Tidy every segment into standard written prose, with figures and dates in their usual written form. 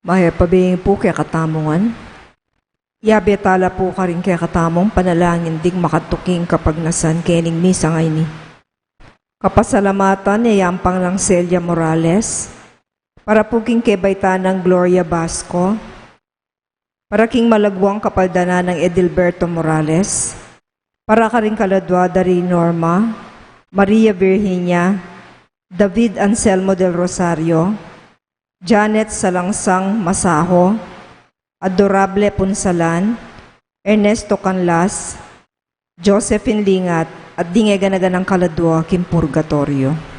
Mahepabing po kaya katamongan. Yabetala po ka rin kaya katamong panalangin ding makatuking kapag nasan kening misa ngay ni. Kapasalamatan ni Yampang lang Celia Morales, para puking kebayta ng Gloria Basco, para king malagwang kapaldana ng Edilberto Morales, para ka rin kaladwa dari Norma, Maria Virginia, David Anselmo del Rosario, Janet Salangsang Masaho, Adorable Punsalan, Ernesto Canlas, Josephine Lingat, at dingeganagan ng kaladwa kim purgatorio.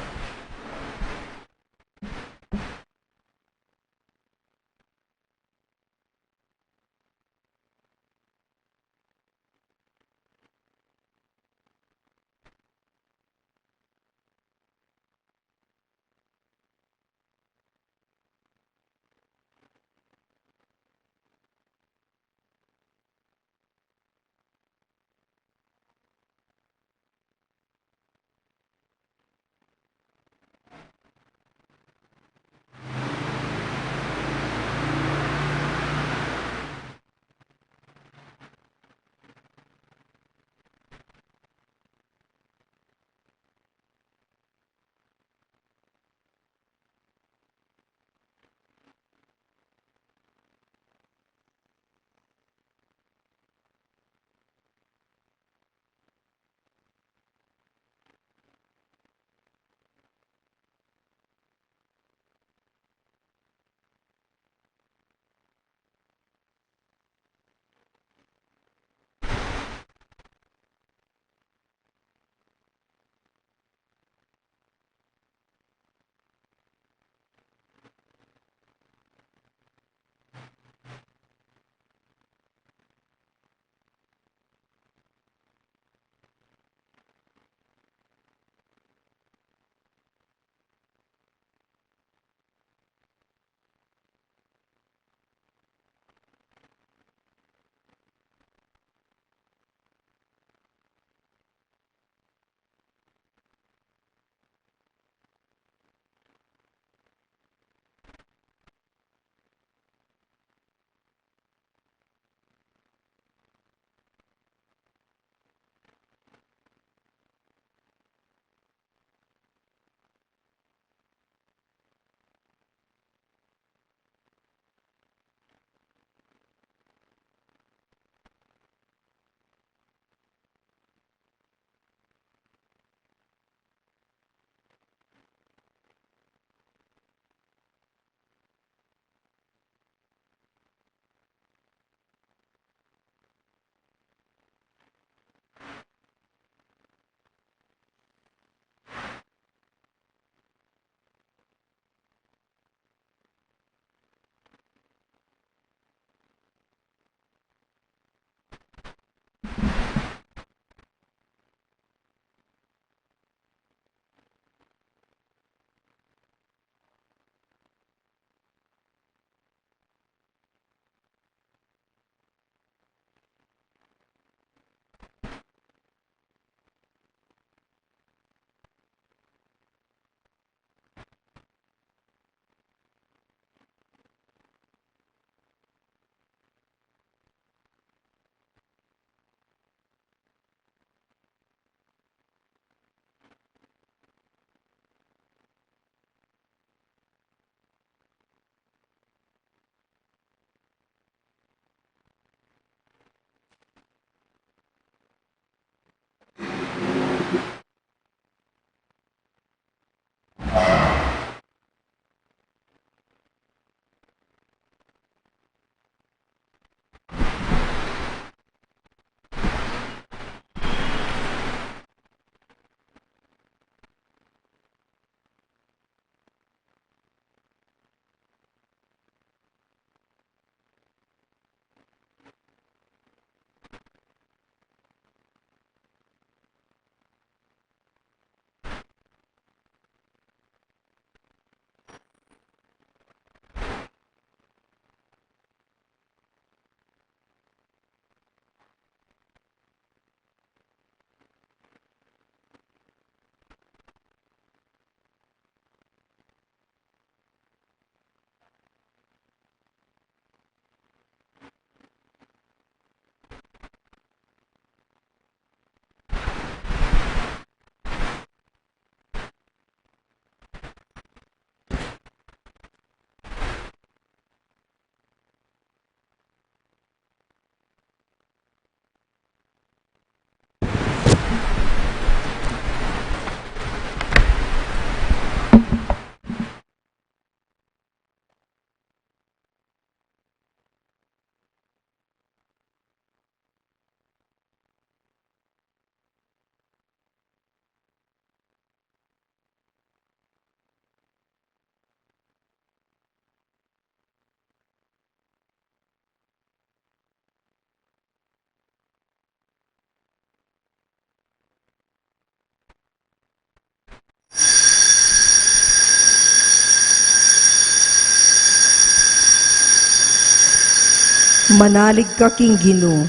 Manalig ka king Ginoo,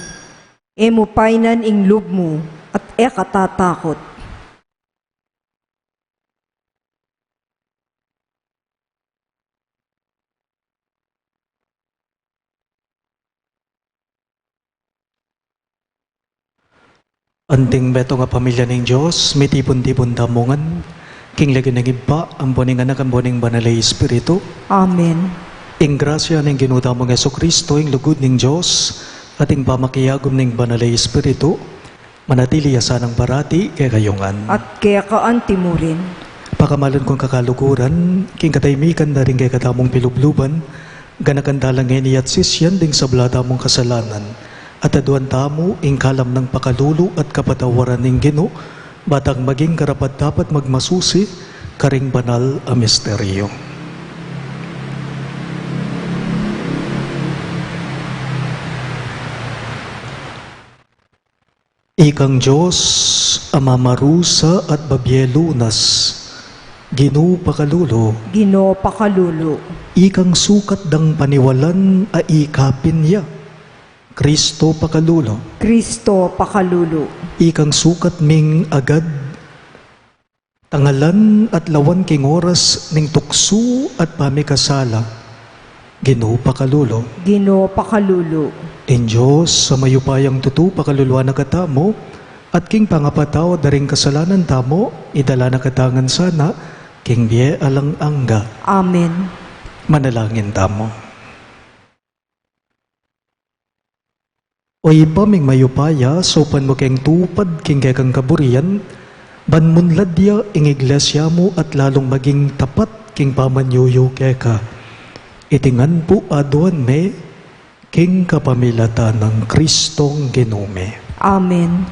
emo painan ing loob mo at katatakot. Anting beto nga pamilya ng Diyos, may tipon-tipon damungan, king lagi ng iba, ang buning anak, ang buning banalay Espiritu. Amen. Ing grasya ng ginuda mong Kristo, ing lugod ng Diyos, at ing pamakiyagom ng banalay Espiritu, manatili asa ng barati kay kayungan. At kaya kaanti mo rin. Pakamalan kong kakaluguran, king kataymikan na rin kay katamong pilubluban, ganakandalang ngeni at sisyan ding sa blada mong kasalanan, at aduan tamo ing kalam ng pakalulu at kapatawaran ng Ginoo, batang maging karapat dapat magmasusi, karing banal a misteryo. Ikang Diyos, Ama marusa at babyelunas, Ginoo pakalulo, Ginoo pakalulo. ikang sukat dang paniwalan a ikapin ya, Kristo pakalulo, Kristo pakalulo. ikang sukat ming agad, tangalan at lawan king oras ning tukso at pamikasala, Ginoo pakalulo. Ginoo pakalulo. In Diyos, sa mayupayang tutu pakaluluwa na katamo, at king pangapataw daring kasalanan tamo, idala na katangan sana, king biye alang angga, Amen. manalangin tamo. Oy paming mayupaya, sopan mo keng tupad king kekang kaburian, banmunladya ing iglesia mo at lalong maging tapat king pamanyuyo keka. Itingan po aduan me, king kapamilata ng Kristong Ginome. Amen.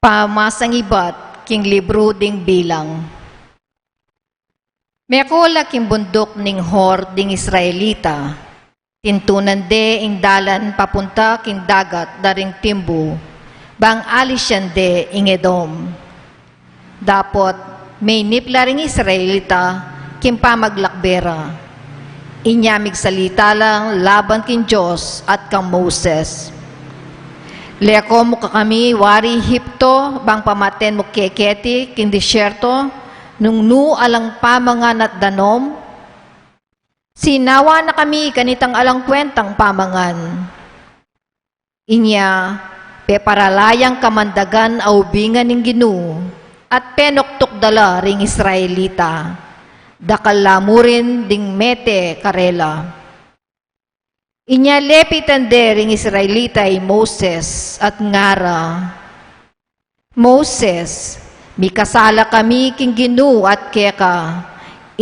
Pamasangibat king libro ding bilang. Mekula king bundok ning Hor ding Israelita. Tintunan de ing dalan papunta king dagat daring Timbu. Bang alisyan de ing Edom. Dapot may nipla ring Israelita king pamaglakbera. Inyamig salita lang laban king Diyos at kang Moses. Leko mo ka kami, wari Hipto, bang pamaten mo keketi, king disyerto, nung nu alang pamangan at danom. Sinawa na kami kanitang alang kwentang pamangan. Inya, peparalayang kamandagan aubingan ng Ginoo, at penoktok dala ring Israelita, dakalamurin ding mete karela. Inya lepitan dering Israelita ay Moses at ngara. Moses, mikasala kami king Ginoo at keka.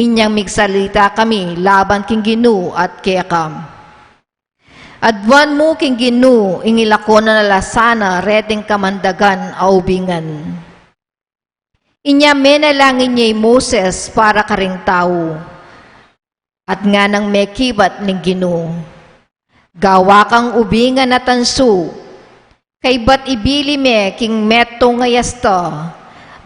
Inyang migsalita kami laban king Ginoo at keka. Adwan mo king Ginoo ingilako na nalasana reteng kamandagan aubingan. Inya menalangin niya Moses para karing tao. At nga nang mekibat ning Ginoo. Gawa kang ubingan na tanso, kay bat ibili me king meto ngayasta,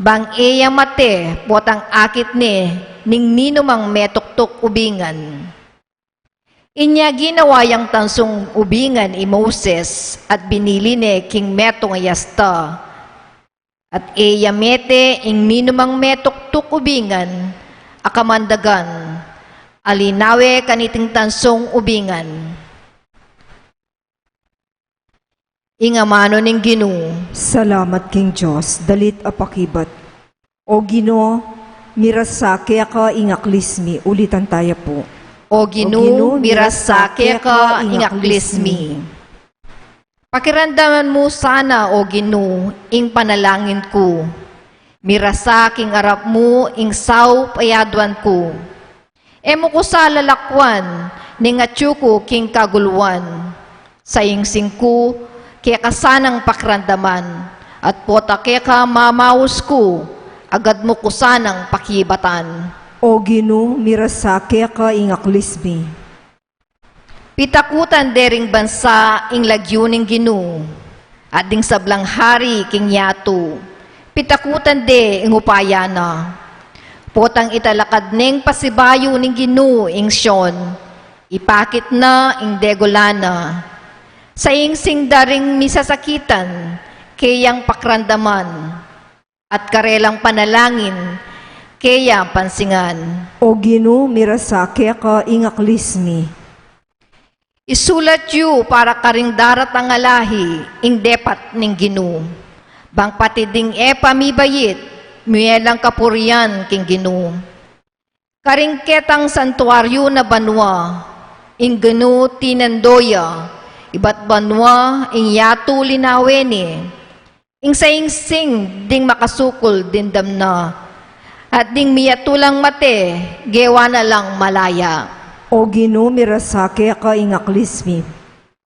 bang eya mate potang akit ne ning ninumang metuktok ubingan. Inya ginawa yang tansong ubingan i Moses at binili ne king meto ngayasta, at eya mete ing ninumang metuktok ubingan, akamandagan, alinawe kaniting tansong ubingan. Ingamano ning Ginoo. Salamat king Diyos, dalit apakibat. O Ginoo, mirasake ka ingaklismi, ulitan tayo po. O Ginoo, mirasake ka ingaklismi. Pakiramdaman mo sana, O Ginoo, ing panalangin ko. Mirasaking arap mo ing saw payadwan ko. Emo ko sa lalakwan, ning atyuko king kaguluan. Saying singko, kaya kasanang pakrandaman, at pota kaya ka mamaus ko, agad mo ko sanang pakibatan. O Ginoo, mirasake ka ingaklismi. Pitakutan dering bansa ing lagyuning Ginoo, at ding sablang hari king yato. Pitakutan de ing upayana. Potang italakad ning pasibayo ning Ginoo ing Sion. Ipakit na ing degolana. Sa ing singdaring misasakitan, kayang pakrandaman. At karelang panalangin, kayang pansingan. O Ginoo, mirasake ka ingaklismi. Isulat yu para karing darat ang alahi, ing depat ning Ginoo. Bang pati ding pamibayit, muyelang kapurian king Ginoo. Karing ketang santuaryo na banwa, ing Ginoo tinandoya, iba't banwa ing yato linaweni. Ing sing ding makasukol din damna, at ding miyatulang mate, gewa na lang malaya. O Ginoo, mirasake ka ingaklismi.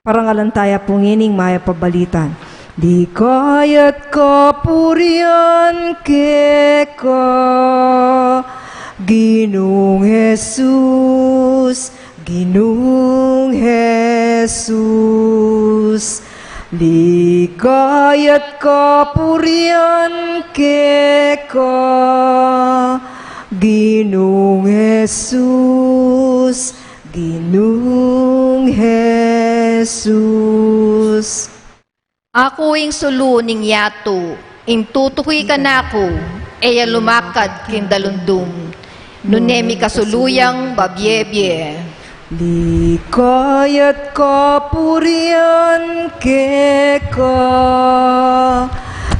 Parangalantaya pungining maya pabalitan. Di kayat kapurian ke ka, Ginoong Jesus, Ginoong Jesus. Di kayat kapurian ke ka, Ginoong Jesus, Ginoong Jesus. Ako ing sulo ning yato, ing tutukoy ka na ako, eya lumakad king dalundong. Nunemi kasuluyang babyebye. Di kayat kapurian ke ka,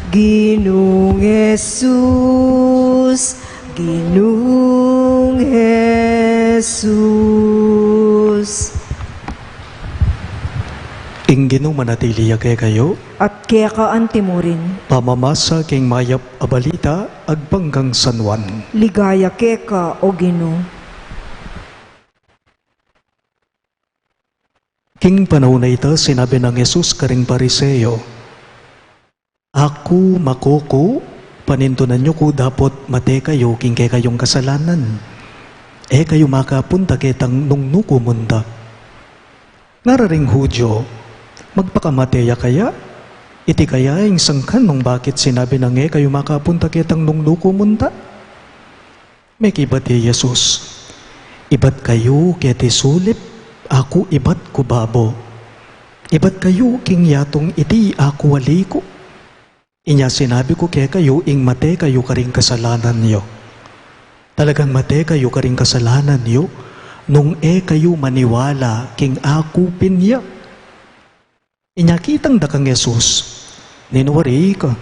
Ginoong Jesus, Ginoong Jesus. Ing Ginoo manatili kay kayo, At kaya ka antimurin, pamamasa king mayap abalita agbanggang San Juan. ligaya ke ka, O Ginoo. King panahon na ito, sinabi ng Jesus karing Pariseo, Ako makoko, panintunan nyo ko dapat mate kayo king kay kayong kasalanan. Kayo makapunta kitang nungnuko munda. Ngararing Hudyo, magpakamateya kaya? Iti kaya ing sangkan nung bakit sinabi ng kayo makapunta kitang nungnuko munda? May kibat Jesus, ibat kayo kiti sulip, ako ibat ko babo. Ibat kayo king yatong iti ako waliko. Inya sinabi ko kaya kayo ing mate kayo karing kasalanan niyo. Talagang mate kayo karing kasalanan niyo nung kayo maniwala king ako pinya. Inya kitang dakang Jesus, ninuwari ka.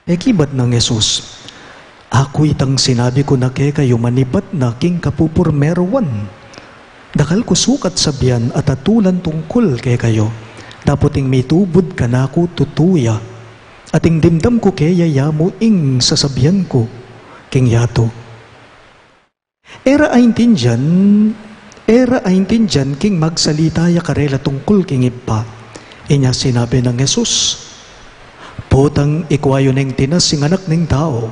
Kibat ng Jesus, ako itang sinabi ko na kayo manibat na king kapupurmeruan. Dakal ko sukat sabihan at atulan tungkol kayo. Dapat ing mitubod ka na ako tutuya. At ing dimdam ko kaya yamo ing sasabihan ko, king yato. Era ay tinjan king magsalita ya karela tungkol king iba. Inya sinabi ng Jesus, potang ikwayo neng tinas sing anak ng tao,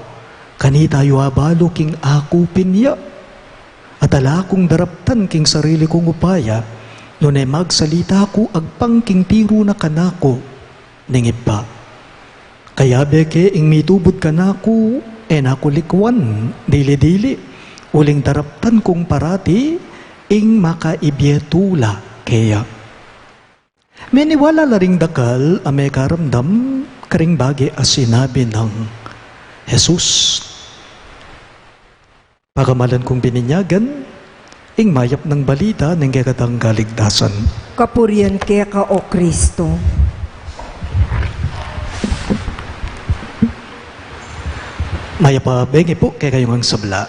kanita yu abalo king ako pinya. At ala kong daraptan king sarili kong upaya, nun ay magsalita ko agpang king tiro na kanako ning iba. Kaya beke ing mitubod kanako, nakulikwan, dili-dili, uling daraptan kong parati, ing makaibyetula kaya. Meniwala la ring dakal, ame karamdam, karing bagi as sinabi ng Jesus. Pagamalan kong bininyagan, ing mayap ng balita ng kakatang kaligtasan. Kapurian ke ka, O Kristo. Maya pa bengi po kaya kayong ang sabla.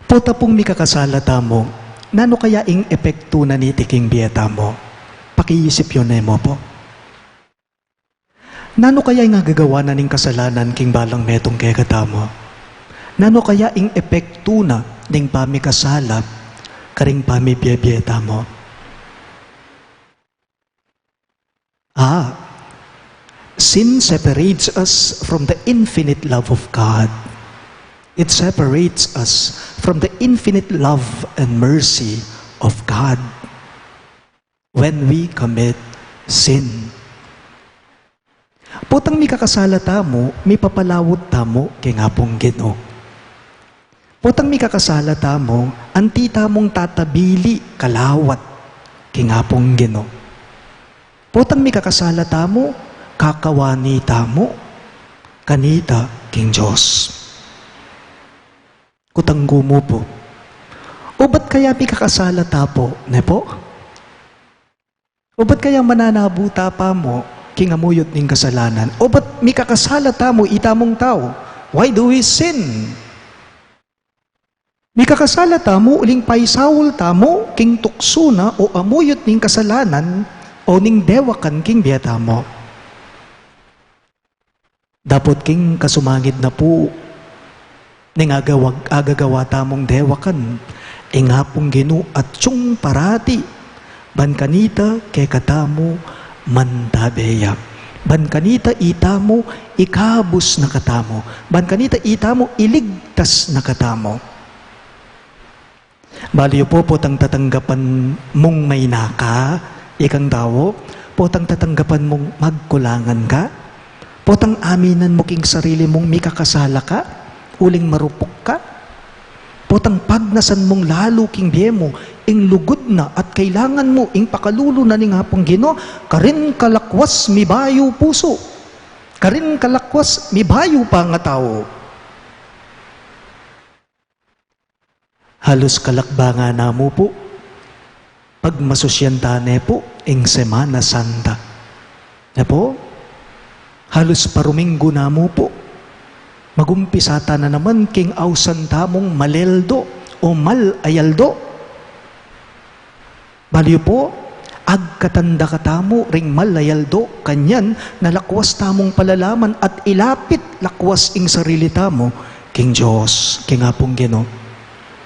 Puta pong mikakasalata mo, nano kaya ing epekto na nitiking biyeta mo? Pakiisip yun mo po. Nano kaya ing agagawa na ning kasalanan king balang metong kaya katamo? Nano kaya ing epekto na ning pamikasala karing pamibiyeta mo? Sin separates us from the infinite love of God. It separates us from the infinite love and mercy of God when we commit sin. Putang mi kakasala tamo, mi papalawot tamo, kay nga pong Ginoo. Putang mi kakasala tamo, anti tamong tatabili kalawat, kay nga pong Ginoo. Putang mi kakasala tamo, kakawani tamo, kanita king Diyos. Kutanggo mo po. O ba't kaya mi kakasala tapo, ne po? O ba't kaya mananabuta pa mo, kingamuyot ning kasalanan? O ba't mi kakasala tamo, itamong tao? Why do we sin? Mi kakasala tamo, uling paisawol tamo, king tuksuna o amuyot ning kasalanan, o ning dewakan king biyata mo. Dapot king kasumangid na po, ning agagawa tamong dewakan, ingapong Ginoo at tiyong parati, ban kanita kay katamo mantabeya. Ban kanita itamo ikabus na katamo. Ban kanita itamo iligtas na katamo. Baliyo po potang tatanggapan mong may naka, ikang dawo, potang tatanggapan mong magkulangan ka, potang aminan mo king sarili mong may kakasala ka, uling marupok ka, potang pagnasan mong lalo king biyemo, ing lugod na at kailangan mo ing pakalulo na ning hapong Ginoo, karin kalakwas mi bayo puso, karin kalakwas mi bayo pa nga tao. Halos kalakbanga na mo po, pag masusyantane po, ing Semana Santa. Na po, halos paruminggo na mo po, magumpisata na naman king ausan tamong maleldo o malayaldo. Baliw po, agkatanda katamo ring malayaldo, kanyan nalakwas tamong palalaman at ilapit lakwas ing sarili tamo, king Diyos, king apong Ginoo.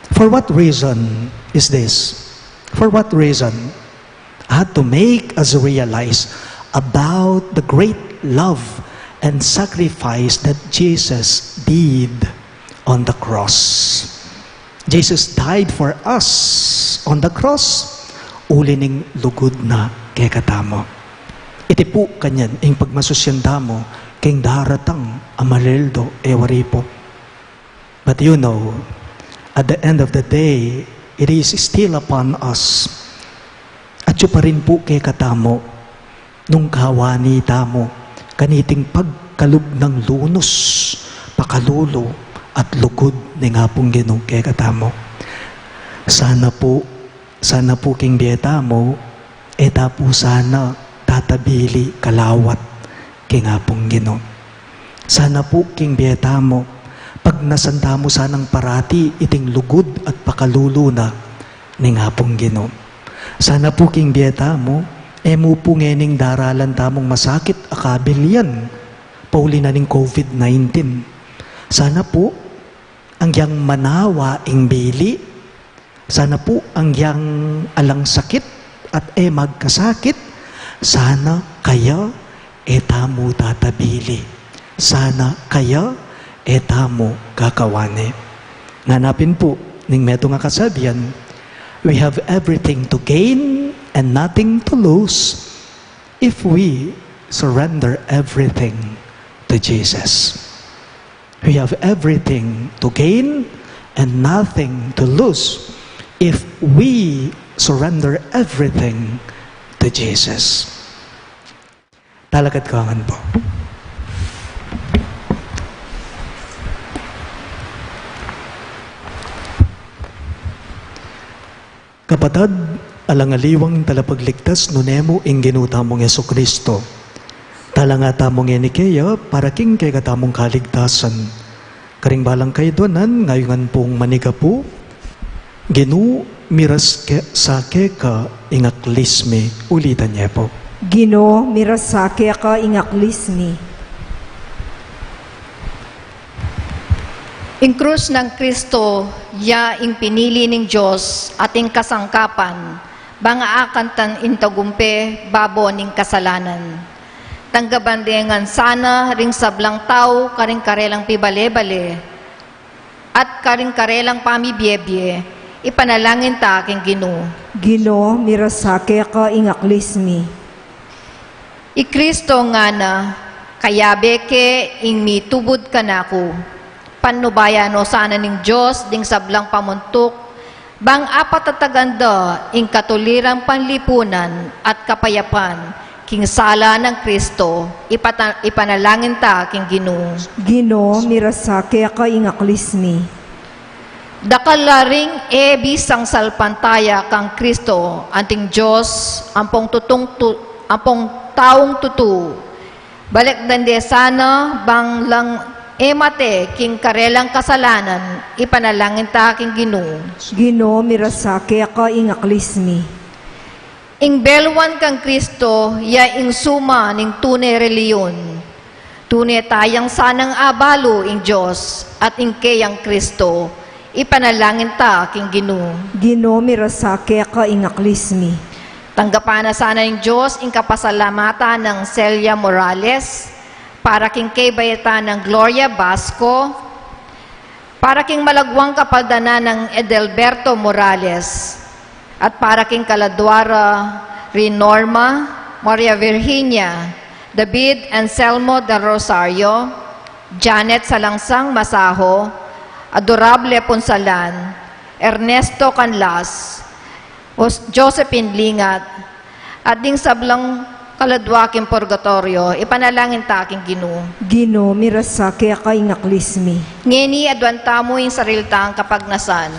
For what reason is this? For what reason? To make us realize about the great love and sacrifice that Jesus did on the cross. Jesus died for us on the cross, ulining lugod na kay katamo. Iti po kanyan, ing pagmasusyanda mo, king daratang amaleldo ewari po. But you know, at the end of the day, it is still upon us. At yun pa rin po kay katamo, nung kawani tamo, kaniting pagkalub ng lunos, pakalulo, at lugod ni nga pong Ginoo kay katamo. Sana po king biyeta mo, eta po sana tatabili kalawat kay nga pong Ginoo. Sana po king biyeta mo, pag nasanda mo sanang parati iting lugod at pakalulo na ni nga pong Ginoo. Sana po king biyeta mo, mo po ngening daralan tamong masakit akabil yan, pauli na ning COVID-19. Sana po, ang yang manawa ing bili, sana po ang yang alang sakit at magkasakit, sana kaya etamo tatabili. Sana kaya etamo kakawane. Nganapin po, ning meto nga kasabihan, we have everything to gain and nothing to lose if we surrender everything to Jesus. We have everything to gain and nothing to lose if we surrender everything to Jesus. Talakad kangan po. Kapatad, alangaliwang talapagligtas nunemo ing ginutamong Yesu Kristo. Talangata mong enikeya para king kay katamong kaligtasan. Karing balang kay donan, ngayongan pong maniga po, Ginoo miras sa ka ingaklismi. Ulitan niya po. Ginoo, mirasake ka ingaklismi. Ing krus ng Kristo, ya ing pinili ning Diyos ating kasangkapan, banga akantan intagumpe babo ning kasalanan. Tanggabandengan sana ring sablang tao karing karelang pibale-bale. at karing-karelang pamibiyebye, ipanalangin ta king Ginoo. Ginoo, mirasake ka ingaklismi. I Kristo nga na, kaya beke ing mitubod ka na ko. Panubayano sana ning Diyos ding sablang pamuntok, bang apat tataganda ing katulirang panlipunan at kapayapan, king sala ng Kristo, ipanalangin ta king Ginoo. Ginoo, mirasake ka ingaklismi. Dakalaring bisang salpantaya kang Kristo, anting Diyos, ampong taong tutu. Balik dande sana, bang lang mate, king karelang kasalanan, ipanalangin ta king Ginoo. Ginoo, mirasake ka ingaklismi. Ing belwan kang Kristo, ya ing suma ning tunay reliyon. Tunay tayang sanang abalo ing Diyos, at ing kayang Kristo, ipanalangin ta king Ginoo. Ginoo, mirasake ka ingaklismi. Tanggapan na sana ng Diyos ing kapasalamatan ng Celia Morales, para king kaybayatan ng Gloria Basco, para king malagwang kapaldana ng Edelberto Morales, at para king Kaladwara Rinorma, Maria Virginia, David Anselmo del Rosario, Janet Salangsang Masaho, Adorable Ponsalan, Ernesto Canlas, Josephine Lingat, at ding sablang kaladwaking purgatorio, ipanalangin ta aking Ginoo. Ginoo, mirasake ka ingaklismi. Ngeni adwanta mo yung sariltang kapagnasan.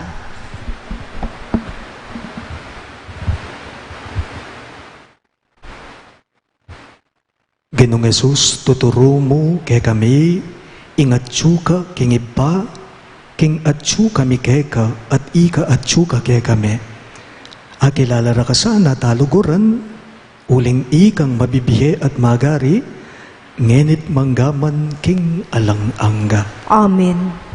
Ginoong Jesus, tuturo mo kay kami, ingatsu ka king iba, king atsu kami keka, at ika atsu ka kay kami. Akilala ra ka sana taluguran, uling ikang mabibihe at magari, ngenit manggaman king alang-angga. Amen.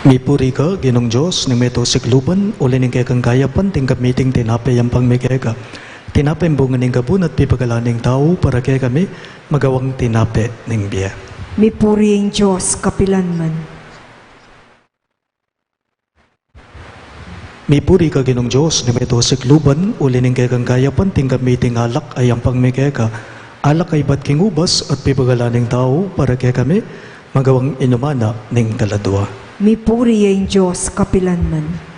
Mipuri ka, Ginong Diyos, ni meto sikluban, uli ning kay kang kayapan, tingkap meeting tinapay ang pangmikeka. Tinapay ang bunga ning gabun at pipagalaning tao para kay kami magawang tinape ning biya. Mipuri ang Diyos, kapilanman. Mipuri ka, Ginong Diyos, ni meto sikluban, uli ning kay kang kayapan, tingkap meeting alak ay ang pangmikeka. Alak ay bat king ubas at pipagalaning tao para kay kami magawang inumana ning kaladwa. Mipuri ang Diyos, kapilanman.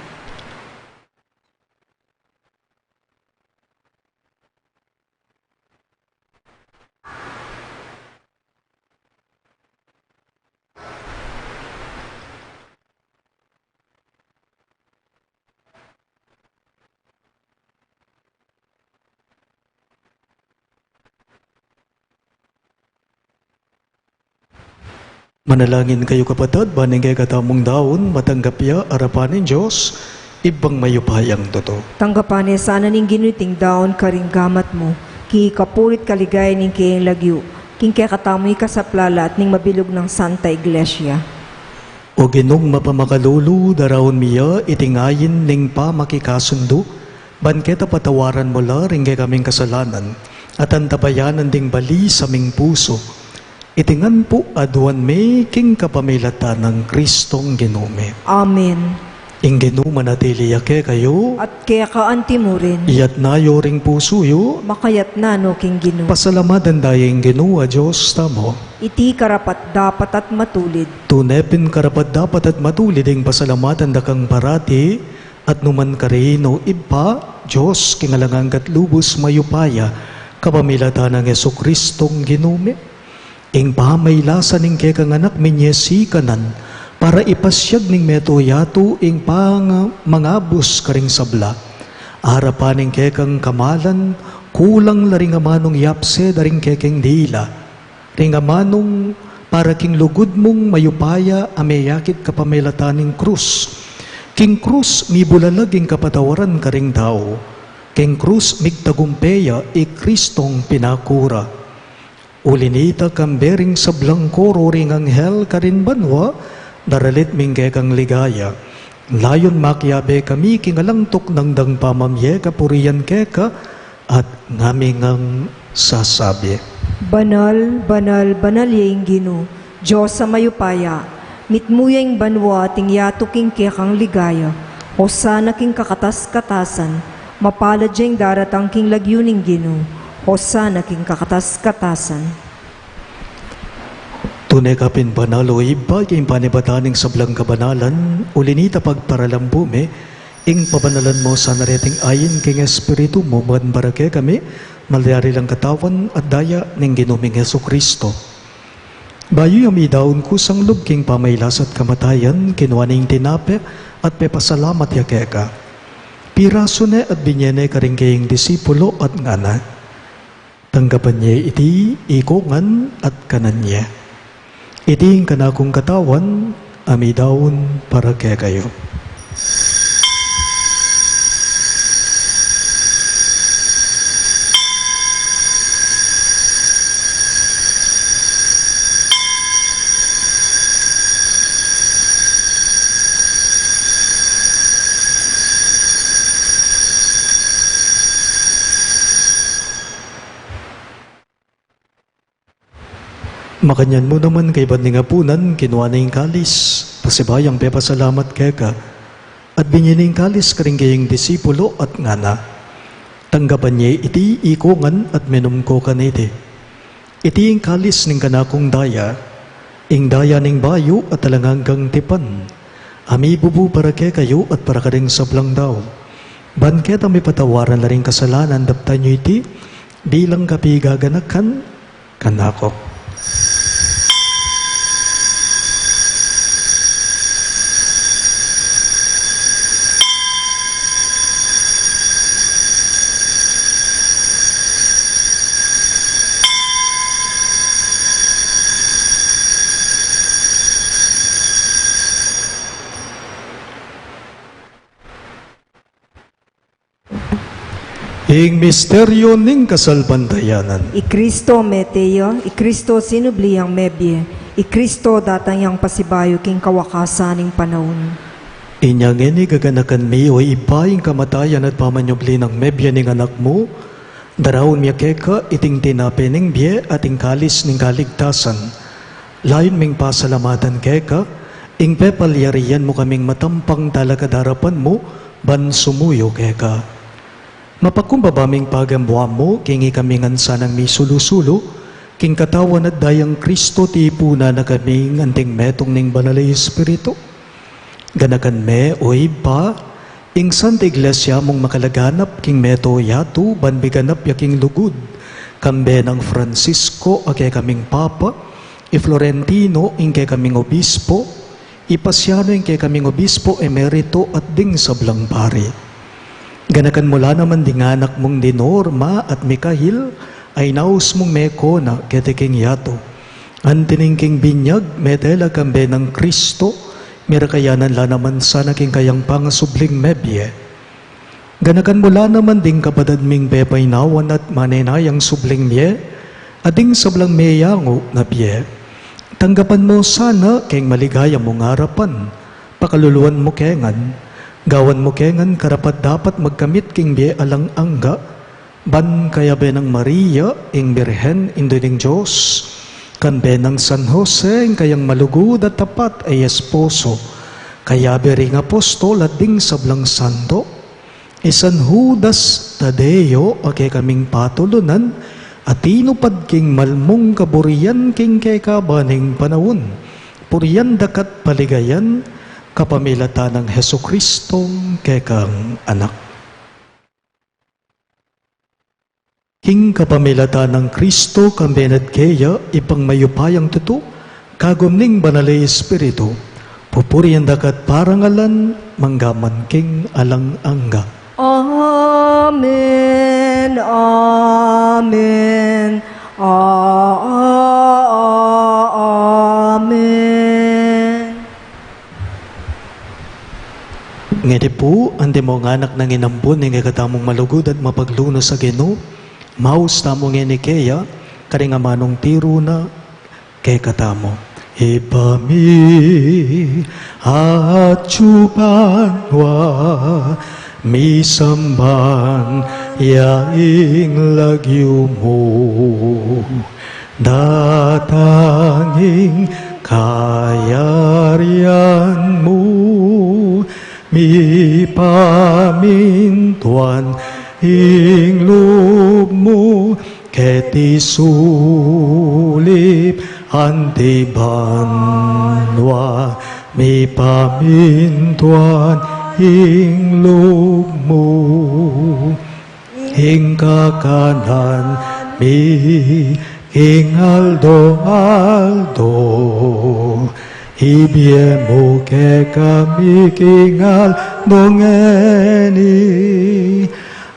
Manalangin kayo kapatid, baning kay katamong daon, matanggapya, arapanin Diyos, ibang mayupayang toto. Tanggapan niya sana ning ginuting daon karing gamat mo, ki kapulit kaligay ning kiyang lagyo, king kaya katamoy ka sa plala at ning mabilog ng Santa Iglesia. O ginong mapamakalulu, darawon miya, itingayin ning pa makikasundo, banketa patawaran mo la, ring kay kaming kasalanan, at antabayanan ding bali sa ming puso, itingan po aduan me king kapamilatan ng Kristong Ginome. Amen. Ing Ginu manatili yake kayo, At kaya kaanti mo rin, iyat nayo ring pusuyo, makayat na no king Ginoo. pasalamatan dayeng Ginu a Diyos tamo. Iti karapat dapat at matulid. Tunepin karapat dapat at matulid ing pasalamatan dakang parati, at numan karino iba, Diyos kingalangang katlubos mayupaya, kapamilatan ng Yesu Kristong ginume. Ing pamaylasan ing kekang anak minyesi kanan, para ipasyag ning metoyato ing mangabos karing sabla. Harapan ing kekang kamalan, kulang laring amanong yapse daring kekeng dila. Ring amanong para king lugod mong mayupaya ameyakit kapamilataning krus. King krus mibulalaging kapatawaran karing tao. King krus migtagumpeya i Kristong pinakura. Ulinita kambering sablang koro ring anghel karin banwa, daralit mingge kang ligaya. Layon makyabe kami kingalangtok ng dang pamamye kapuriyan keka, at ngaming ang sasabi. Banal, banal, banal yung Ginoo, Diyos sa mayupaya, mitmuyang banwa ting yato king kekang ligaya, o sana king kakatas-katasan, mapalad diyang daratang king lagyuning Ginoo, o sana king kakatas-katasan. Tunay kapin banalo iba yung panibataning sablang kabanalan, ulinita pagparalambume, ing pabanalan mo sa nareting ayin king Espiritu mo, barake kami, malayari lang katawan at daya ning ginuming Yesu Kristo. Bayo yung idaon kusang lub king pamaylas at kamatayan, kinuha ning tinape at pepasalamat yakeka. Piraso ne at binyene karing kayong disipulo at ngana. Tanggapan niya iti ikongan at kanan niya. Iting kanakong katawan, amidaon para kaya kayo. Makanyan mo naman kay ba't nga punan, kinuha na yung kalis, pasibayang pepasalamat keka, at binyaning kalis karing kayong disipulo at ngana. Tanggapan niya iti ikongan at minum ko kaniti. Iti yung kalis ning kanakong daya, ing daya ning bayo at talanganggang tipan. Ami bubu para ke kayo at para karing sablang daw. Banket ang may patawaran na rin kasalanan daptan nyo iti, bilang kapigaganakan kanako. Ing misteryo ning kasalbandayanan. I Kristo meteo, I Kristo sinubliyang mebye, I Kristo datang yang pasibayo king kawakasaning panahon. Inyang ini gaganakan mi o ipaing kamatayan at pamanyobli ng mebya ning anak mo, darawon miya keka iting tinape ning biye at ing kalis ning kaligtasan. Layon ming pasalamatan keka, ing pepalyarian mo kaming matampang talakadarapan mo, ban sumuyo keka. Mapakumbabaming pagambuha mo, kingi kami ngansa ng misulusulo, king katawan at dayang Kristo tipuna na kaming anting metong ning banalay Espiritu. Ganakan me o iba, ing Santa Iglesia mong makalaganap king meto yatu, banbiganap yaking lugod, kambe ng Francisco ake kaming Papa, i Florentino ing kay kaming Obispo, ipasiano ing kay kaming Obispo emerito at ding sablang pari. Ganakan mula naman ding anak mong Dinorma at Mikahil, ay naus mong meko na ketiking yato. Antiningking binyag, metela kambe ng Kristo, mirakayanan la naman sana king kayang pangasubling mebye. Ganakan mula naman ding kapadad ming bepay nawan at manenayang subling miye, ading sablang meyango na biye. Tanggapan mo sana king maligaya mong harapan, pakaluluan mo kengan, gawan mo kengan karapat dapat magkamit king biye alang angga, ban kaya benang Maria, ing Birhen, induning Diyos, kan benang San Jose, ing kayang malugod at tapat ay esposo, Kaya bering apostol at ding sablang santo, isan Judas Tadeo ake kaming patulunan, at inupad king malmong kaburian king kekabaning panawon, purian dakat paligayan, kapamilata ng Heso Kristong kekang anak. King kapamilata ng Kristo kambenad kaya ipang mayupayang tuto, kagumning banalay espiritu, pupurian dakat parangalan, manggaman king alang angga. Amen, amen, amen. Ngiti po, andi mo nga anak ng inambun, nga katamong malugod at mapagluno sa Ginoo, maus tamo nga ni Kaya, karing amanong tiro na, kay katamo. Ipami at chupanwa, misambang yaing lagyo mo, datanging kayarian mo, mi pamintuan ing loob mo, keti sulip antibanwa, mi pamintuan ing loob mo, ing kakanan mi ing aldo ibie mo ke kami kingal dongeni,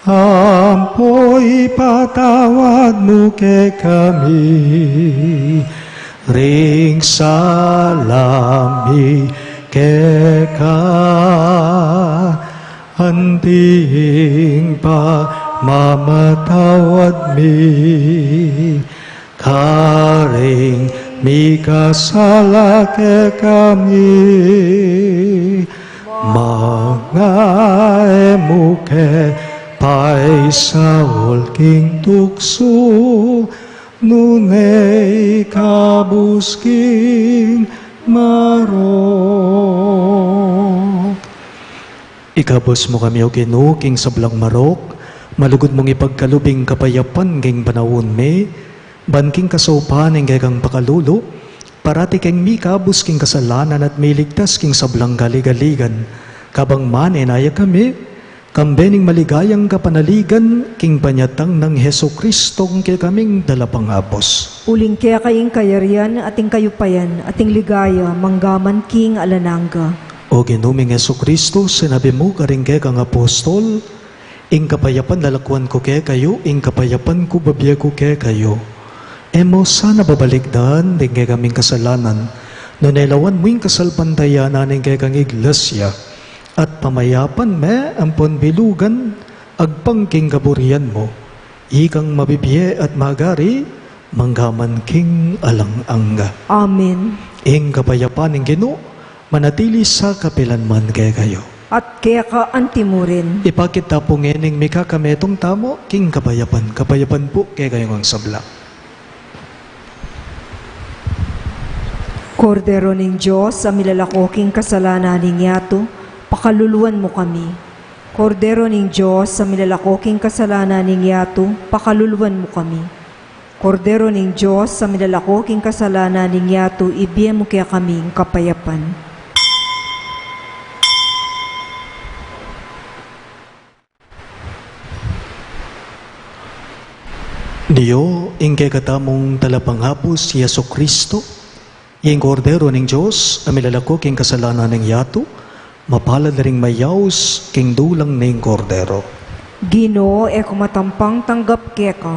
ampoy patawad mo ke kami, ring salami ke ka, anting pa mamatawad mi, karing mi kasala ke kami, mga emuke paisaol king tukso, nunay kabusking marok. Ikabos mo kami o Ginoo king sablang marok, malugod mong ipagkalubing kapayapan king panawon me, banking kasaupan ng gagang pakalulo, parati keng mikabos king kasalanan at miligtas king sablang galigaligan, kabang man enaya kami, kambening maligayang kapanaligan, king panyatang ng Heso Kristong kay kaming dalapangabos. Uling kaya kaying kayarian, ating kayupayan, ating ligaya, manggaman king alanangga. O ginuming Heso Kristo, sinabi mo karing kay kang apostol, ing kapayapan lalakwan ko kay kayo, ing kapayapan ko babya ko kay kayo. Emo sana babalikdan, din kay kaming kasalanan, no nailawan mo yung kasalpantayanan ng kay kang iglesia, at pamayapan me ampon bilugan, agpangking kaburian mo, ikang mabibiye at magari, manggaman king alang angga. Amen. Ing kapayapan ng Ginoo, manatili sa kapilanman kay kayo. At kaya ka antimurin. Ipakita po ngening mika kametong tamo, king kapayapan. Kapayapan po kay kayo ang sabla. Kordero ning Diyos, sa milalakoking kasalanan ning yato, pakaluluan mo kami. Kordero ning Diyos, sa milalakoking kasalanan ning yato, pakaluluan mo kami. Kordero ning Diyos, sa milalakoking kasalanan ning yato, ibigay mo kaya kaming kapayapan. Diyo, ingkay katamong talapanghapos si Yeso Kristo, yung kordero ng Diyos, amilalako king kasalanan ng yato, mapalad na ring mayaws king dulang ng kordero. Ginoo, kumatampang tanggap keka,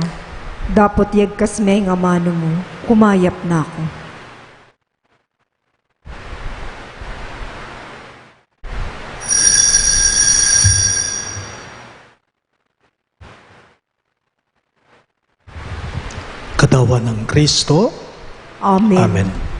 dapat yagkas may nga mano mo, kumayap na ako. Katawan ng Kristo. Amen. Amen.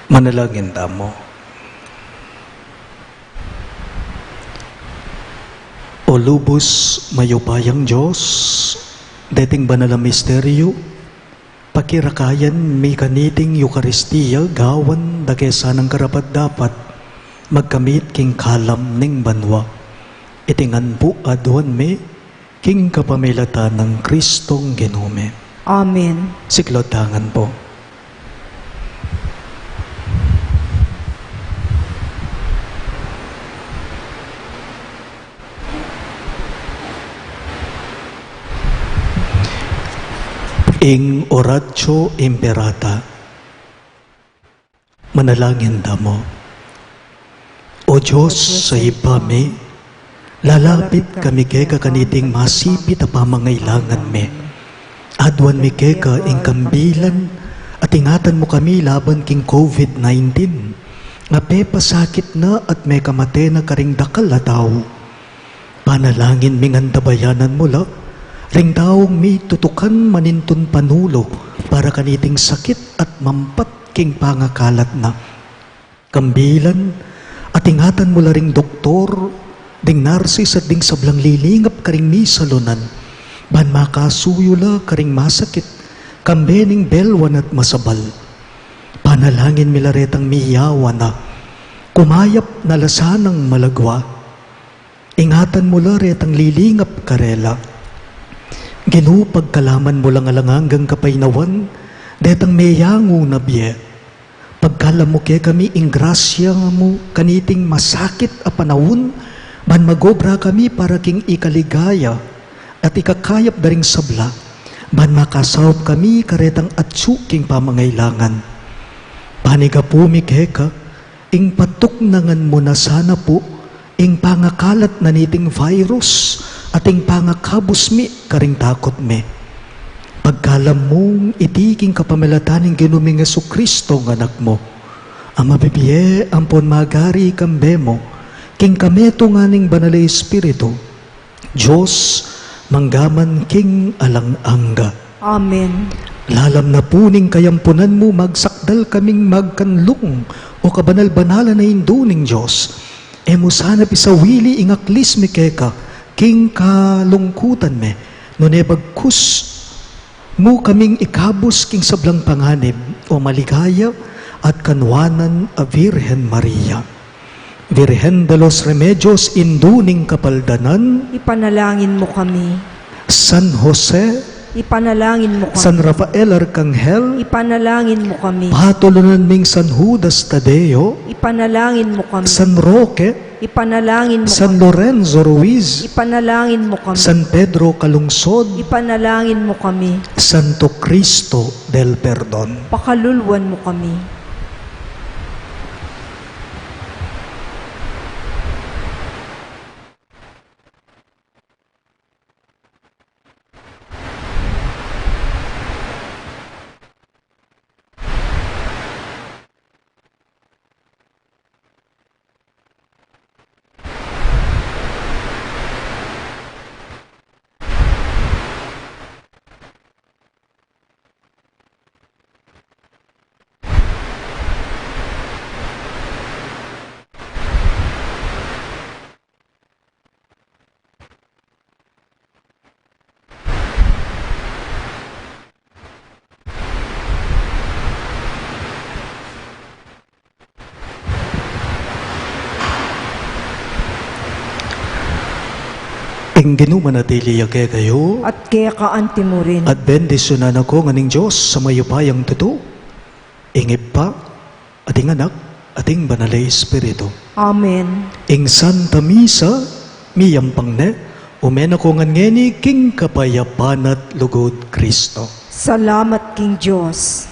Manalangin tamo. O lubos mayupayang Diyos, dating banal na misteryo, pakirakayan may kaniting Eukaristiya gawan dagesa ng karapat dapat magkamit king kalam ning banwa. Itingan po aduan me king kapamilatan ng Kristong Ginome. Amen. Siklotangan po. Ing oratio imperata. Manalangin damo. O Diyos sa ipame, lalapit kami keka kaniting masipit a pamangailangan me. Adwan mi keka ing kambilan at ingatan mo kami laban king COVID-19. Nga pasakit na at may kamate na karing dakal na tao. Panalangin ming andabayanan mo la, ring daong mi tutukan manintun panulo para kaniting sakit at mampat king pangakalat na. Kambilan at ingatan mo la ring doktor, ding narsis at ding sablang lilingap karing mi salunan. Ban makasuyo la karing masakit, kambening belwan at masabal. Panalangin milaretang miyawa na, kumayap na lasanang malagwa. Ingatan mo la retang lilingap karela. Ginupag kalaman mo lang alanganggang kapaynawan, detang meyango na biye. Pagkalam mo kaya kami ingrasya mo, kaniting masakit a panahon, ban magobra kami para king ikaligaya, at ikakayap daring sabla, ban makasawap kami karetang atsu king pamangailangan. Paniga po mi keka, ing patuknangan mo na sana po, ing pangakalat na niting virus, ating pangakabos mi karing takot me. Pagkalam mong itiging kapamilataning Ginuming Jesucristo ng anak mo, ang mabibiye ampon magari kambe mo, king kameto nga ning banal na Espiritu, Diyos, manggaman king alang-angga. Amen. Lalam na puning kayampunan mo, magsakdal kaming magkanlong o kabanal-banalan na induning Diyos. Emo sana pisawili ingaklis mi keka, king kalungkutan me, no nebagkus mo kaming ikabos king sablang panganib o maligaya at kanwanan a Virgen Maria. Virgen de los Remedios induning kapaldanan, Ipanalangin mo kami. San Jose, Ipanalangin mo kami. San Rafael Arcangel, Ipanalangin mo kami. patulunan ming San Judas Tadeo, Ipanalangin mo kami. San Roque, Ipanalangin mo San kami. Lorenzo Ruiz, Ipanalangin mo kami. San Pedro Calungsod, Ipanalangin mo kami. Santo Cristo del Perdon. Pakaluluan mo kami. Ing ginumanatili yake kayo, At kaya kaanti mo rin. at bendisyonan ako nganing Diyos sa mayupayang tuto. Ingip pa, ating anak, ating banalay Espiritu. Amen. Ing Santa Misa, miyampang ne, umen ako ngeni king kapayapan at lugod Kristo. Salamat King Diyos.